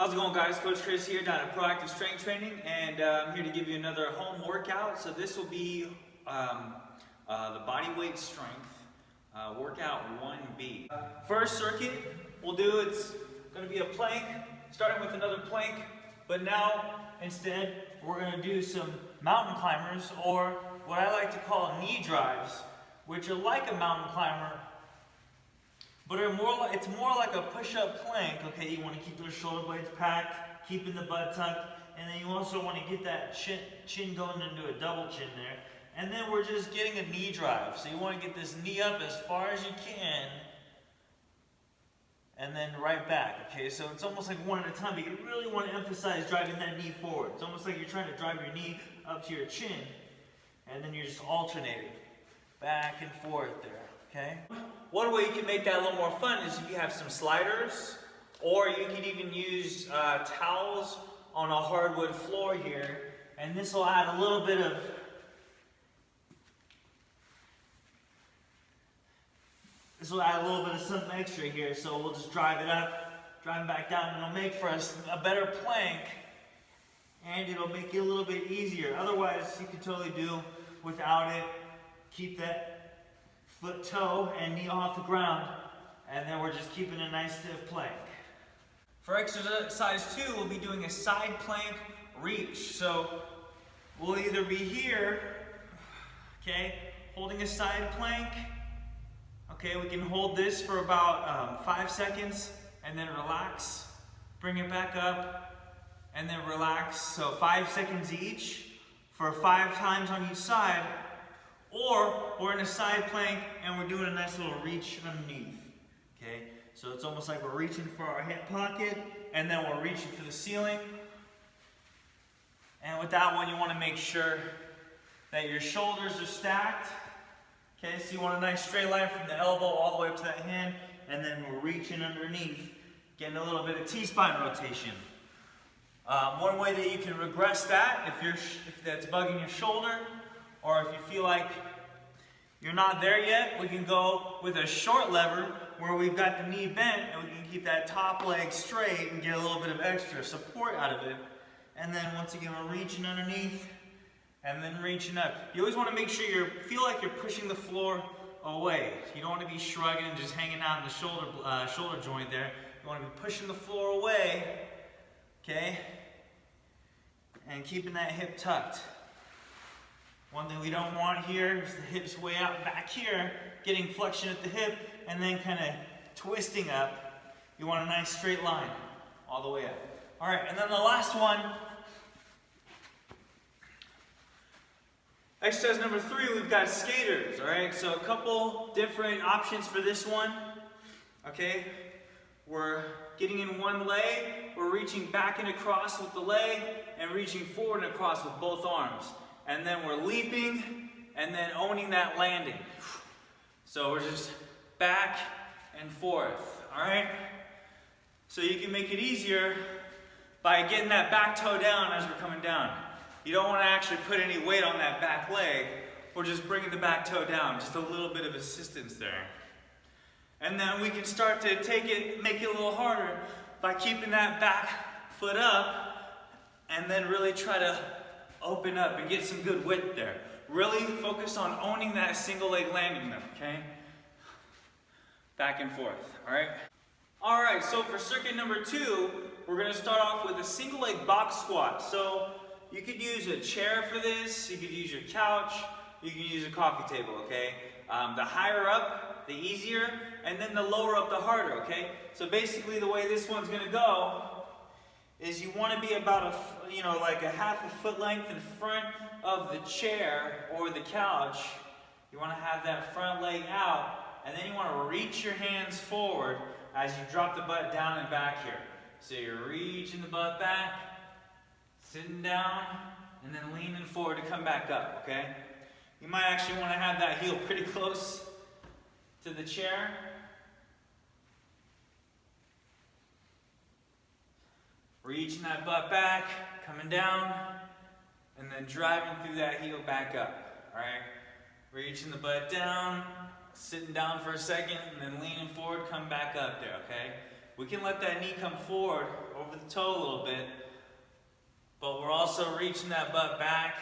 How's it going, guys? Coach Chris here down at Proactive Strength Training, and I'm here to give you another home workout. So this will be the Bodyweight Strength workout 1B. First circuit we'll do, it's going to be a plank, starting with another plank, but now instead we're going to do some mountain climbers, or what I like to call knee drives, which are like a mountain climber, but it's more like a push-up plank. Okay, you want to keep those shoulder blades packed, keeping the butt tucked, and then you also want to get that chin going into a double chin there. And then we're just getting a knee drive. So you want to get this knee up as far as you can, and then right back. Okay, so it's almost like one at a time, but you really want to emphasize driving that knee forward. It's almost like you're trying to drive your knee up to your chin, and then you're just alternating back and forth there. Okay. One way you can make that a little more fun is if you have some sliders, or you can even use towels on a hardwood floor here, and this will add a little bit of something extra here. So we'll just drive it up, drive it back down, and it'll make for us a better plank, and it'll make it a little bit easier. Otherwise, you can totally do without it. Keep that foot, toe, and knee off the ground, and then we're just keeping a nice stiff plank. For exercise 2, we'll be doing a side plank reach. So we'll either be here, okay, holding a side plank. Okay, we can hold this for about 5 seconds, and then relax, bring it back up, and then relax. So 5 seconds each for 5 times on each side. Or we're in a side plank and we're doing a nice little reach underneath. Okay, so it's almost like we're reaching for our hip pocket, and then we're reaching for the ceiling. And with that one, you want to make sure that your shoulders are stacked. Okay, so you want a nice straight line from the elbow all the way up to that hand, and then we're reaching underneath, getting a little bit of T-spine rotation. One way that you can regress that, if that's bugging your shoulder, or if you feel like you're not there yet, we can go with a short lever where we've got the knee bent, and we can keep that top leg straight and get a little bit of extra support out of it. And then once again, we're reaching underneath and then reaching up. You always want to make sure you feel like you're pushing the floor away. You don't want to be shrugging and just hanging out in the shoulder joint there. You want to be pushing the floor away, okay? And keeping that hip tucked. One thing we don't want here is the hips way out back here, getting flexion at the hip, and then kind of twisting up. You want a nice straight line all the way up. All right, and then the last one, exercise number 3, we've got skaters. All right, so a couple different options for this one. Okay, we're getting in one leg, we're reaching back and across with the leg, and reaching forward and across with both arms. And then we're leaping, and then owning that landing. So we're just back and forth, all right? So you can make it easier by getting that back toe down as we're coming down. You don't want to actually put any weight on that back leg. We're just bringing the back toe down, just a little bit of assistance there. And then we can start to make it a little harder by keeping that back foot up, and then really try to open up and get some good width there. Really focus on owning that single leg landing though, okay? Back and forth, all right? All right, so for circuit number 2, we're gonna start off with a single leg box squat. So you could use a chair for this, you could use your couch, you can use a coffee table, okay? The higher up, the easier, and then the lower up, the harder, okay? So basically the way this one's gonna go is you want to be about like a half a foot length in front of the chair or the couch. You want to have that front leg out, and then you want to reach your hands forward as you drop the butt down and back here. So you're reaching the butt back, sitting down, and then leaning forward to come back up, okay? You might actually want to have that heel pretty close to the chair. Reaching that butt back, coming down, and then driving through that heel back up, all right? Reaching the butt down, sitting down for a second, and then leaning forward, come back up there, okay? we can let that knee come forward over the toe a little bit, but we're also reaching that butt back,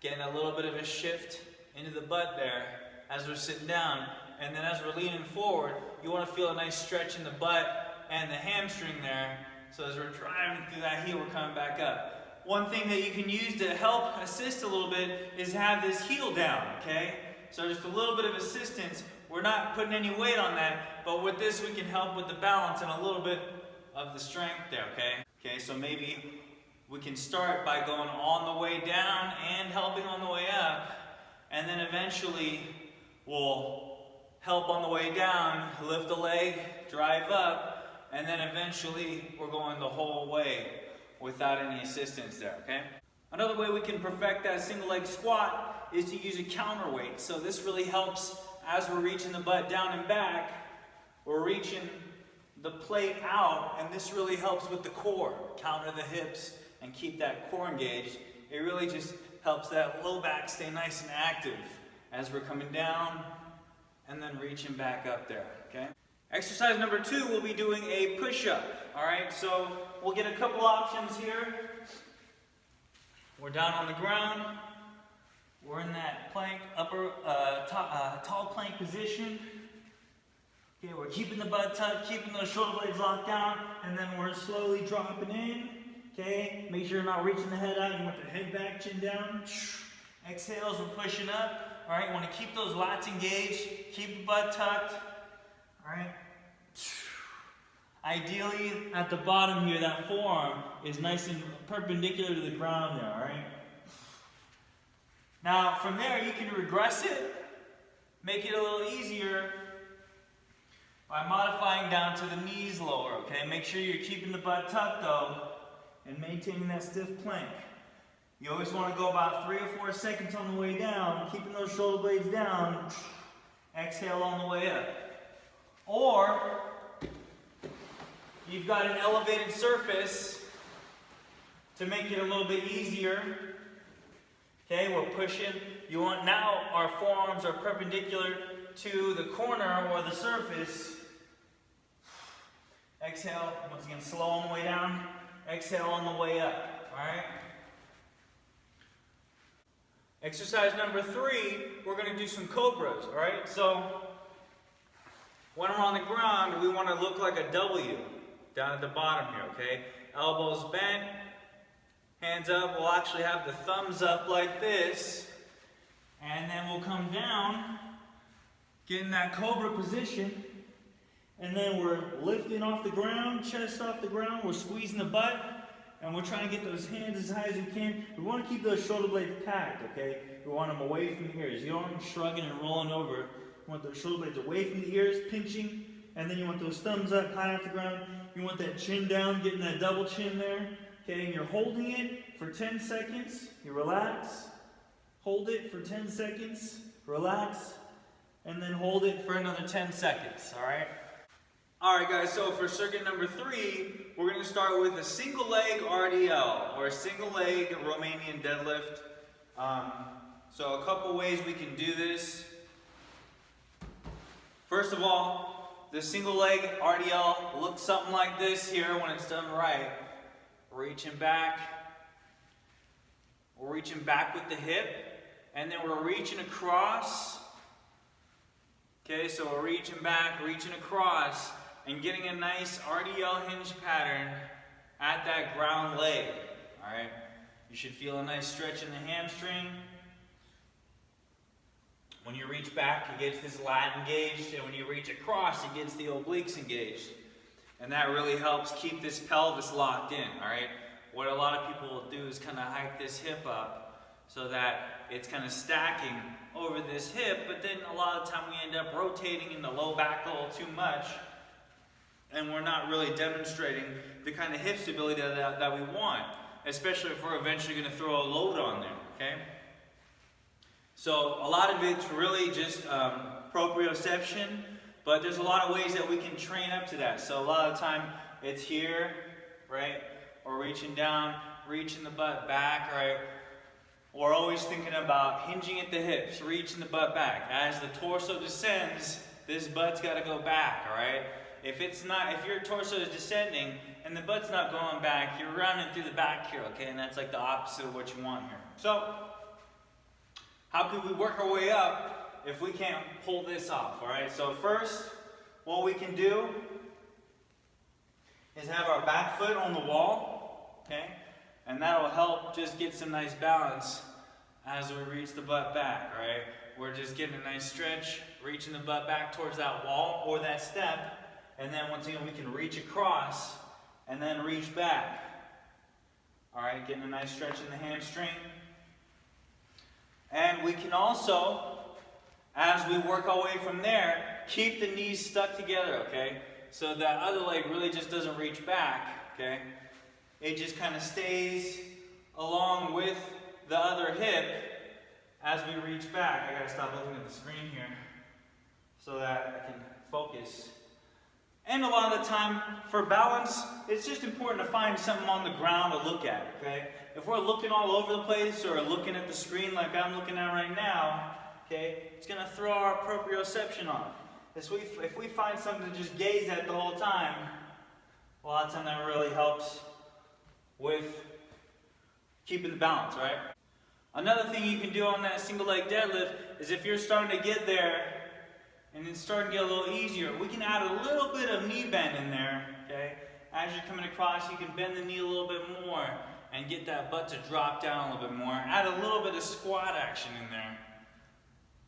getting a little bit of a shift into the butt there as we're sitting down. And then as we're leaning forward, you want to feel a nice stretch in the butt and the hamstring there. So as we're driving through that heel, we're coming back up. One thing that you can use to help assist a little bit is have this heel down, okay? So just a little bit of assistance. We're not putting any weight on that, but with this we can help with the balance and a little bit of the strength there, okay? Okay, so maybe we can start by going on the way down and helping on the way up, and then eventually we'll help on the way down, lift the leg, drive up, and then eventually we're going the whole way without any assistance there, okay? Another way we can perfect that single leg squat is to use a counterweight. So this really helps as we're reaching the butt down and back, we're reaching the plate out, and this really helps with the core. Counter the hips and keep that core engaged. It really just helps that low back stay nice and active as we're coming down and then reaching back up there, okay? Exercise number 2, we'll be doing a push-up, all right? So we'll get a couple options here. We're down on the ground. We're in that plank, tall plank position. Okay, we're keeping the butt tucked, keeping those shoulder blades locked down, and then we're slowly dropping in. Okay, make sure you're not reaching the head out. You want the head back, chin down. Exhales, we're pushing up. All right, you want to keep those lats engaged, keep the butt tucked. All right. Ideally, at the bottom here, that forearm is nice and perpendicular to the ground there, all right? Now, from there, you can regress it, make it a little easier by modifying down to the knees lower, okay? Make sure you're keeping the butt tucked, though, and maintaining that stiff plank. You always want to go about 3 or 4 seconds on the way down, keeping those shoulder blades down. Exhale on the way up. Or, you've got an elevated surface to make it a little bit easier. Okay, we're pushing. You want now our forearms are perpendicular to the corner or the surface. Exhale, once again, slow on the way down. Exhale on the way up, all right? Exercise number 3, we're going to do some cobras, all right? So, when we're on the ground, we want to look like a W down at the bottom here, okay? Elbows bent, hands up. We'll actually have the thumbs up like this, and then we'll come down, get in that cobra position, and then we're lifting off the ground, chest off the ground, we're squeezing the butt, and we're trying to get those hands as high as we can. We want to keep those shoulder blades packed, okay? We want them away from the ears. You don't want them shrugging and rolling over. You want those shoulder blades away from the ears, pinching, and then you want those thumbs up high off the ground. You want that chin down, getting that double chin there, okay? And you're holding it for 10 seconds. You relax, hold it for 10 seconds, relax, and then hold it for another 10 seconds, all right? All right, guys, so for circuit number 3, we're going to start with a single leg RDL, or a single leg Romanian deadlift. So a couple ways we can do this. First of all, the single leg RDL looks something like this here when it's done right. Reaching back. We're reaching back with the hip, and then we're reaching across. Okay, so we're reaching back, reaching across, and getting a nice RDL hinge pattern at that ground leg, all right? You should feel a nice stretch in the hamstring. When you reach back, it gets this lat engaged, and when you reach across, it gets the obliques engaged. And that really helps keep this pelvis locked in, all right? What a lot of people will do is kind of hike this hip up so that it's kind of stacking over this hip, but then a lot of the time we end up rotating in the low back a little too much, and we're not really demonstrating the kind of hip stability that we want, especially if we're eventually going to throw a load on there, okay? So a lot of it's really just proprioception, but there's a lot of ways that we can train up to that. So a lot of the time it's here, right? Or reaching down, reaching the butt back, right? We're always thinking about hinging at the hips, reaching the butt back. As the torso descends, this butt's got to go back, all right? If your torso is descending and the butt's not going back, you're running through the back here, okay? And that's like the opposite of what you want here. So, how can we work our way up if we can't pull this off, all right? So first, what we can do is have our back foot on the wall, okay? And that'll help just get some nice balance as we reach the butt back, all right? We're just getting a nice stretch, reaching the butt back towards that wall or that step, and then once again we can reach across and then reach back. All right, getting a nice stretch in the hamstring. And we can also, as we work our way from there, keep the knees stuck together, okay? So that other leg really just doesn't reach back, okay? It just kind of stays along with the other hip as we reach back. I gotta stop looking at the screen here so that I can focus. And a lot of the time, for balance, it's just important to find something on the ground to look at, okay? If we're looking all over the place or looking at the screen like I'm looking at right now, okay, it's gonna throw our proprioception off. If we find something to just gaze at the whole time, a lot of time that really helps with keeping the balance, right? Another thing you can do on that single leg deadlift is if you're starting to get there and it's starting to get a little easier, we can add a little bit of knee bend in there, okay? As you're coming across, you can bend the knee a little bit more and get that butt to drop down a little bit more. Add a little bit of squat action in there.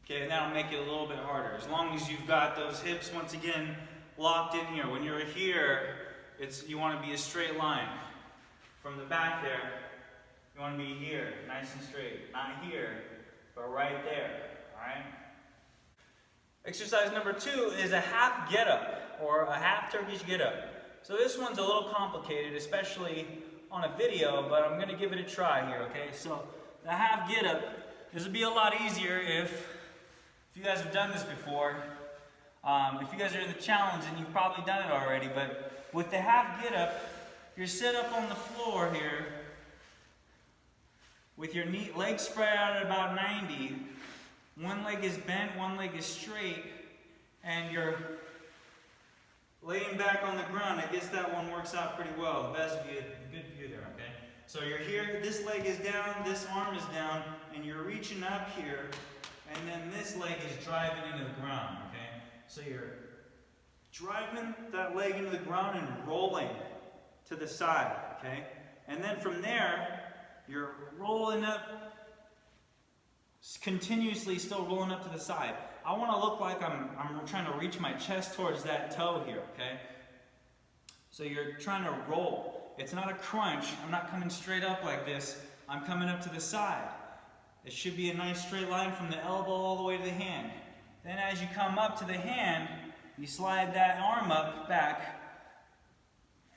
Okay, and that'll make it a little bit harder. As long as you've got those hips, once again, locked in here. When you're here, you want to be a straight line. From the back there, you want to be here, nice and straight. Not here, but right there, all right? Exercise number 2 is a half get-up, or a half Turkish get-up. So this one's a little complicated, especially on a video, but I'm going to give it a try here, okay? So the half get-up, this would be a lot easier if you guys have done this before. If you guys are in the challenge, and you've probably done it already, but with the half get-up, you're set up on the floor here with your legs spread out at about 90. One leg is bent, one leg is straight, and you're laying back on the ground. I guess that one works out pretty well. The best view, good view there, okay? So you're here, this leg is down, this arm is down, and you're reaching up here, and then this leg is driving into the ground, okay? So you're driving that leg into the ground and rolling to the side, okay? And then from there, you're rolling up, continuously still rolling up to the side. I want to look like I'm trying to reach my chest towards that toe here, okay? So you're trying to roll. It's not a crunch. I'm not coming straight up like this. I'm coming up to the side. It should be a nice straight line from the elbow all the way to the hand. Then as you come up to the hand, you slide that arm up back,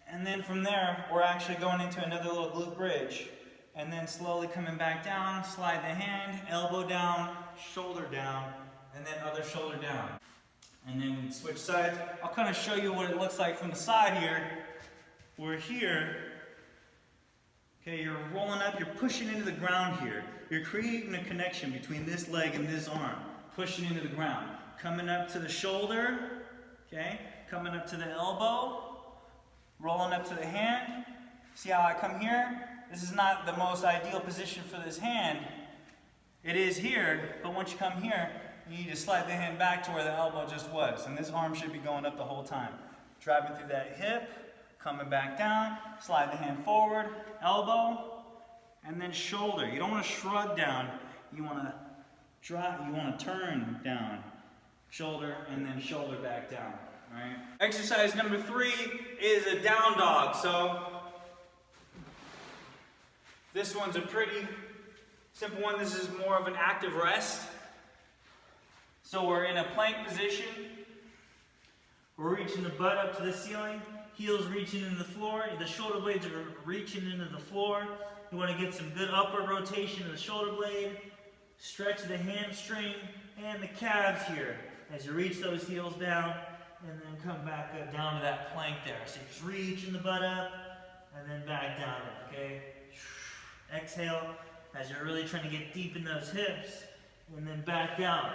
and then from there, we're actually going into another little glute bridge. And then slowly coming back down, slide the hand, elbow down, shoulder down, and then other shoulder down. And then switch sides. I'll kind of show you what it looks like from the side here. We're here. Okay, you're rolling up, you're pushing into the ground here. You're creating a connection between this leg and this arm. Pushing into the ground. Coming up to the shoulder, okay? Coming up to the elbow. Rolling up to the hand. See how I come here? This is not the most ideal position for this hand. It is here, but once you come here, you need to slide the hand back to where the elbow just was. And this arm should be going up the whole time. Driving through that hip, coming back down, slide the hand forward, elbow, and then shoulder. You don't want to shrug down. You want to drive, you want to turn down. Shoulder, and then shoulder back down. All right? Exercise number 3 is a down dog. So this one's a pretty simple one. This is more of an active rest. So we're in a plank position. We're reaching the butt up to the ceiling. Heels reaching into the floor. The shoulder blades are reaching into the floor. You want to get some good upward rotation of the shoulder blade. Stretch the hamstring and the calves here as you reach those heels down, and then come back up down to that plank there. So you're just reaching the butt up and then back down, okay? Exhale as you're really trying to get deep in those hips, and then back down.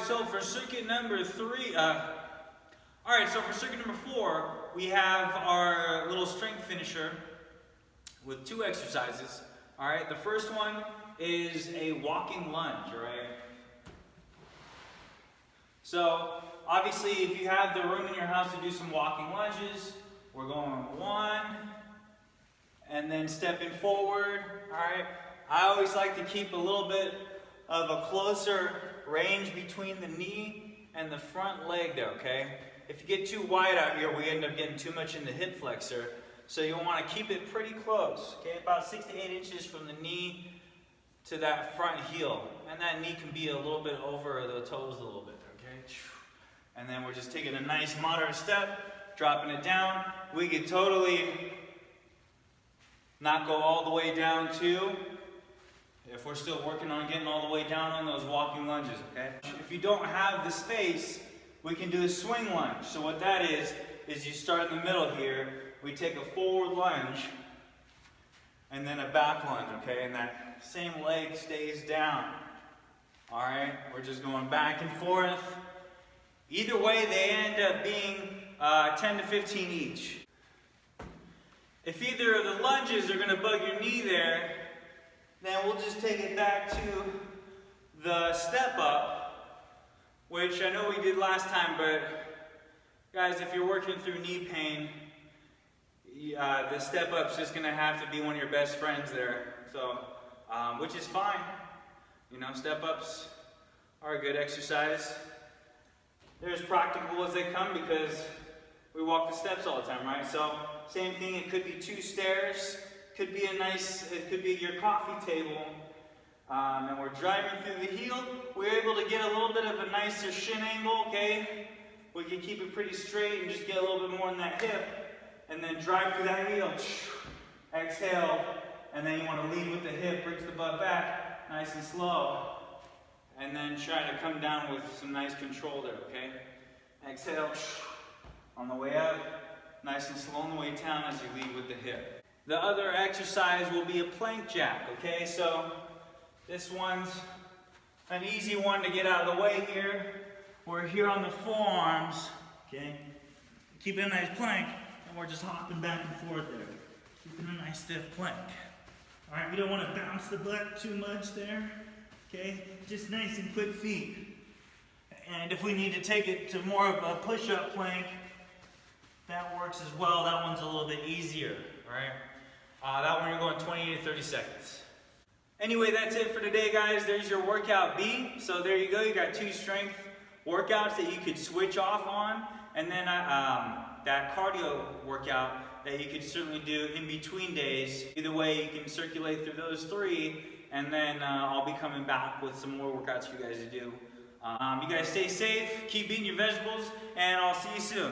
so for circuit number 3, alright, so for circuit number 4, we have our little strength finisher with 2 exercises. Alright, the first one is a walking lunge, alright? So, obviously, if you have the room in your house to do some walking lunges, we're going 1, and then stepping forward, alright? I always like to keep a little bit of a closer range between the knee and the front leg there, okay? If you get too wide out here, we end up getting too much in the hip flexor. So you'll want to keep it pretty close, okay? About 6 to 8 inches from the knee to that front heel. And that knee can be a little bit over the toes a little bit, okay? And then we're just taking a nice moderate step, dropping it down. We could totally not go all the way down too, if we're still working on getting all the way down on those walking lunges, okay? If you don't have the space, we can do a swing lunge. So what that is you start in the middle here, we take a forward lunge, and then a back lunge, okay? And that same leg stays down. All right, we're just going back and forth. Either way, they end up being 10 to 15 each. If either of the lunges are gonna bug your knee there, then we'll just take it back to the step up, which I know we did last time, but guys, if you're working through knee pain, the step up's just gonna have to be one of your best friends there. So, which is fine. You know, step ups are a good exercise. They're as practical as they come because we walk the steps all the time, right? So, same thing, it could be 2 stairs, could be it could be your coffee table, and we're driving through the heel. We're able to get a little bit of a nicer shin angle, okay? We can keep it pretty straight and just get a little bit more in that hip, and then drive through that heel. Exhale, and then you want to lead with the hip, brings the butt back, nice and slow. And then try to come down with some nice control there, okay? Exhale, on the way up, nice and slow on the way down as you lead with the hip. The other exercise will be a plank jack, okay? So this one's an easy one to get out of the way here. We're here on the forearms, okay? Keeping a nice plank, and we're just hopping back and forth there. Keeping a nice stiff plank. All right, we don't want to bounce the butt too much there, okay? Just nice and quick feet. And if we need to take it to more of a push-up plank, that works as well. That one's a little bit easier, all right? That one you're going 20 to 30 seconds. Anyway, that's it for today, guys. There's your workout B. So there you go. You got 2 strength workouts that you could switch off on, and then that cardio workout that you could certainly do in between days. Either way, you can circulate through those 3, and then I'll be coming back with some more workouts for you guys to do. You guys stay safe, keep eating your vegetables, and I'll see you soon.